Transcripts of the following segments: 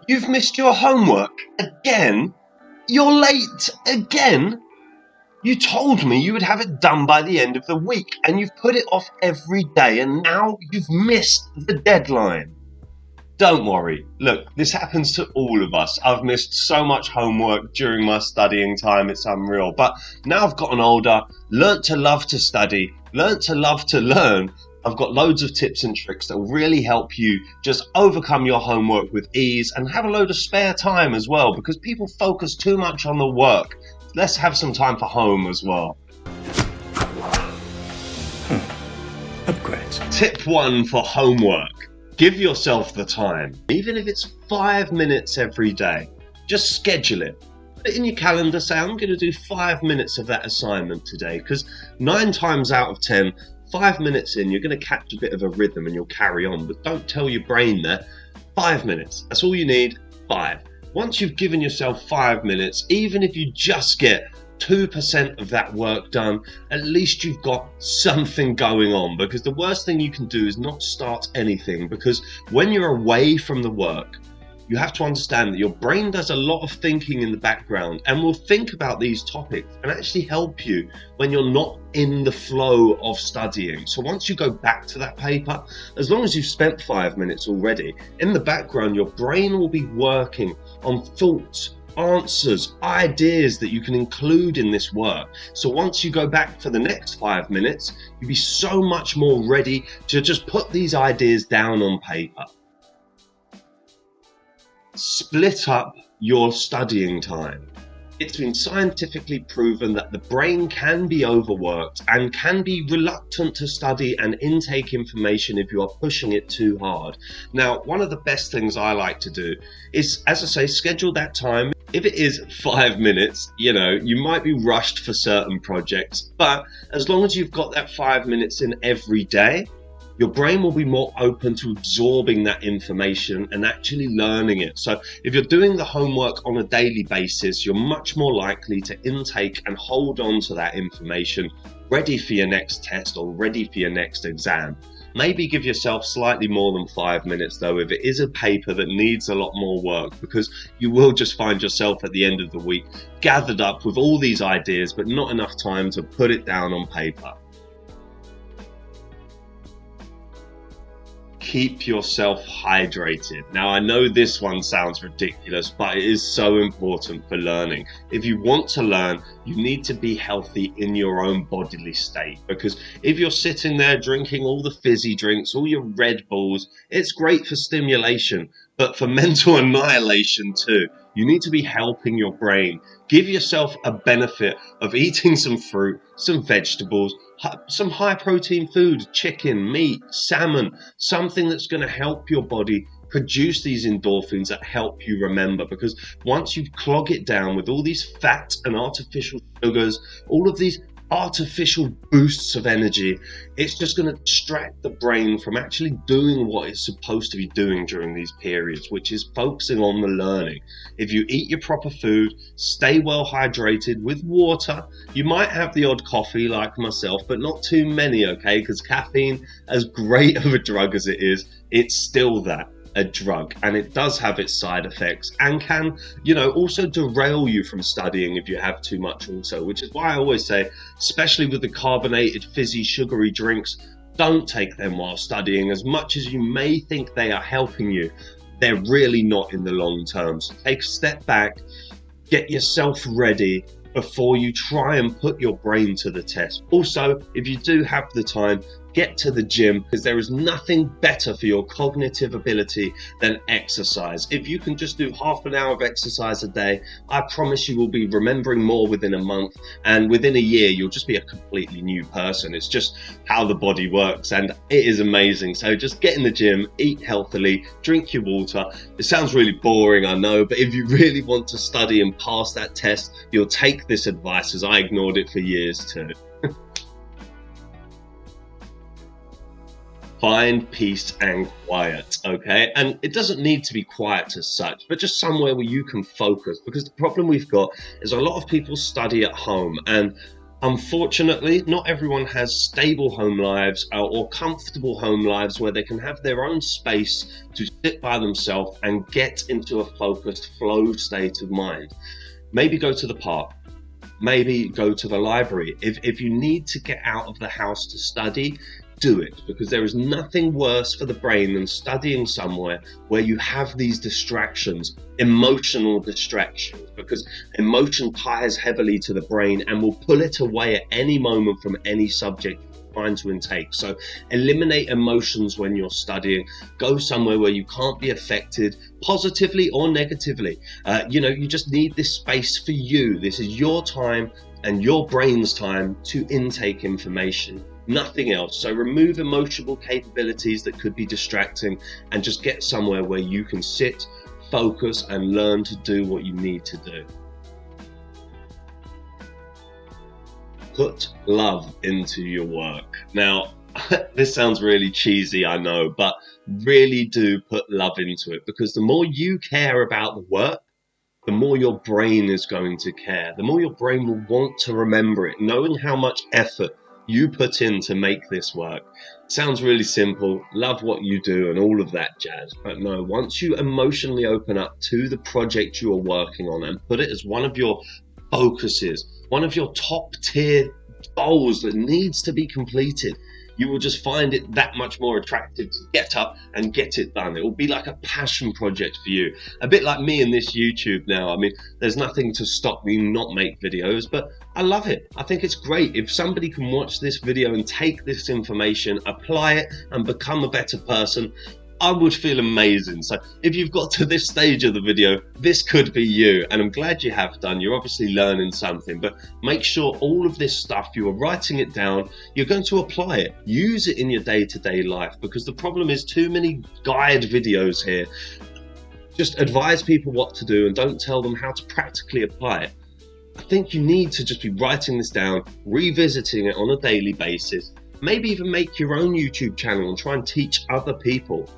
You've missed your homework again? You're late again? You told me you would have it done by the end of the week, and you've put it off every day, and now you've missed the deadline. Don't worry. Look, this happens to all of us. I've missed so much homework during my studying time, it's unreal. But now I've gotten older, learnt to love to study, learnt to love to learn. I've got loads of tips and tricks that will really help you just overcome your homework with ease and have a load of spare time as well, because people focus too much on the work. Let's have some time for home as well. Upgrades. Tip 1 for homework. Give yourself the time. Even if it's 5 minutes every day, just schedule it. Put it in your calendar, say I'm going to do 5 minutes of that assignment today, because 9 times out of 10, 5 minutes in, you're going to catch a bit of a rhythm and you'll carry on. But don't tell your brain that. 5 minutes, that's all you need. 5. Once you've given yourself 5 minutes, even if you just get 2% of that work done, at least you've got something going on, because the worst thing you can do is not start anything, because when you're away from the work, you have to understand that your brain does a lot of thinking in the background and will think about these topics and actually help you when you're not in the flow of studying. So once you go back to that paper, as long as you've spent 5 minutes already, in the background, your brain will be working on thoughts, answers, ideas that you can include in this work. So once you go back for the next 5 minutes, you'll be so much more ready to just put these ideas down on paper. Split up your studying time. It's been scientifically proven that the brain can be overworked and can be reluctant to study and intake information if you are pushing it too hard. Now, one of the best things I like to do is, as I say, schedule that time. If it is 5 minutes, you might be rushed for certain projects, but as long as you've got that 5 minutes in every day, your brain will be more open to absorbing that information and actually learning it. So if you're doing the homework on a daily basis, you're much more likely to intake and hold on to that information ready for your next test or ready for your next exam. Maybe give yourself slightly more than 5 minutes though if it is a paper that needs a lot more work, because you will just find yourself at the end of the week gathered up with all these ideas but not enough time to put it down on paper. Keep yourself hydrated. Now, I know this one sounds ridiculous, but it is so important for learning. If you want to learn, you need to be healthy in your own bodily state, because if you're sitting there drinking all the fizzy drinks, all your Red Bulls, it's great for stimulation, but for mental annihilation too. You need to be helping your brain. Give yourself a benefit of eating some fruit, some vegetables, some high protein food, chicken, meat, salmon, something that's going to help your body produce these endorphins that help you remember. Because once you clog it down with all these fats and artificial sugars, all of these artificial boosts of energy, it's just going to distract the brain from actually doing what it's supposed to be doing during these periods, which is focusing on the learning. If you eat your proper food, stay well hydrated with water, you might have the odd coffee like myself, but not too many, okay? Because caffeine, as great of a drug as it is, it's still a drug, and it does have its side effects and can, also derail you from studying if you have too much also, which is why I always say, especially with the carbonated, fizzy, sugary drinks, don't take them while studying. As much as you may think they are helping you, they're really not in the long term. So take a step back, get yourself ready before you try and put your brain to the test. Also, if you do have the time, get to the gym, because there is nothing better for your cognitive ability than exercise. If you can just do half an hour of exercise a day, I promise you will be remembering more within a month, and within a year you'll just be a completely new person. It's just how the body works, and it is amazing. So just get in the gym, eat healthily, drink your water. It sounds really boring, I know, but if you really want to study and pass that test, you'll take this advice, as I ignored it for years too. Find peace and quiet, okay? And it doesn't need to be quiet as such, but just somewhere where you can focus, because the problem we've got is a lot of people study at home, and Unfortunately, not everyone has stable home lives or comfortable home lives where they can have their own space to sit by themselves and get into a focused flow state of mind. Maybe go to the park. Maybe go to the library. If you need to get out of the house to study, do it, because there is nothing worse for the brain than studying somewhere where you have these distractions, emotional distractions, because emotion ties heavily to the brain and will pull it away at any moment from any subject you're trying to intake. So eliminate emotions when you're studying. Go somewhere where you can't be affected positively or negatively. You just need this space for you. This is your time and your brain's time to intake information, nothing else. So remove emotional capabilities that could be distracting and just get somewhere where you can sit, focus, and learn to do what you need to do. Put love into your work. Now, this sounds really cheesy, I know, but really do put love into it, because the more you care about the work, the more your brain is going to care. The more your brain will want to remember it, knowing how much effort you put in to make this work. Sounds really simple, love what you do and all of that jazz, but no, once you emotionally open up to the project you are working on and put it as one of your focuses, one of your top tier goals that needs to be completed, you will just find it that much more attractive to get up and get it done. It will be like a passion project for you. A bit like me and this YouTube now. I mean, there's nothing to stop me not make videos, but I love it. I think it's great. If somebody can watch this video and take this information, apply it, and become a better person, I would feel amazing. So if you've got to this stage of the video, this could be you, and I'm glad you have done. You're obviously learning something, but make sure all of this stuff, you are writing it down, you're going to apply it, use it in your day-to-day life, because the problem is too many guide videos here just advise people what to do and don't tell them how to practically apply it. I think you need to just be writing this down, revisiting it on a daily basis, maybe even make your own YouTube channel and try and teach other people.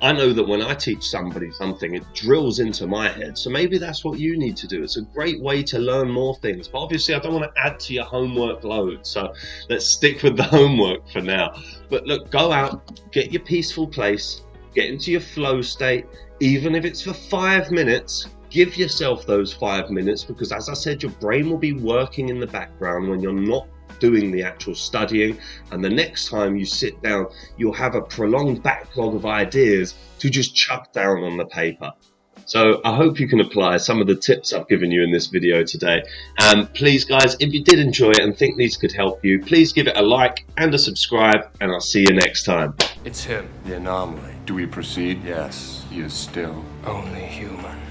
I know that when I teach somebody something, it drills into my head. So maybe that's what you need to do. It's a great way to learn more things. But obviously, I don't want to add to your homework load. So let's stick with the homework for now. But look, go out, get your peaceful place, get into your flow state. Even if it's for 5 minutes, give yourself those 5 minutes, because as I said, your brain will be working in the background when you're not doing the actual studying, and the next time you sit down you'll have a prolonged backlog of ideas to just chuck down on the paper. So I hope you can apply some of the tips I've given you in this video today. And please guys, if you did enjoy it and think these could help you, please give it a like and a subscribe, and I'll see you next time. It's him. The anomaly. Do we proceed? Yes, he is still Only human.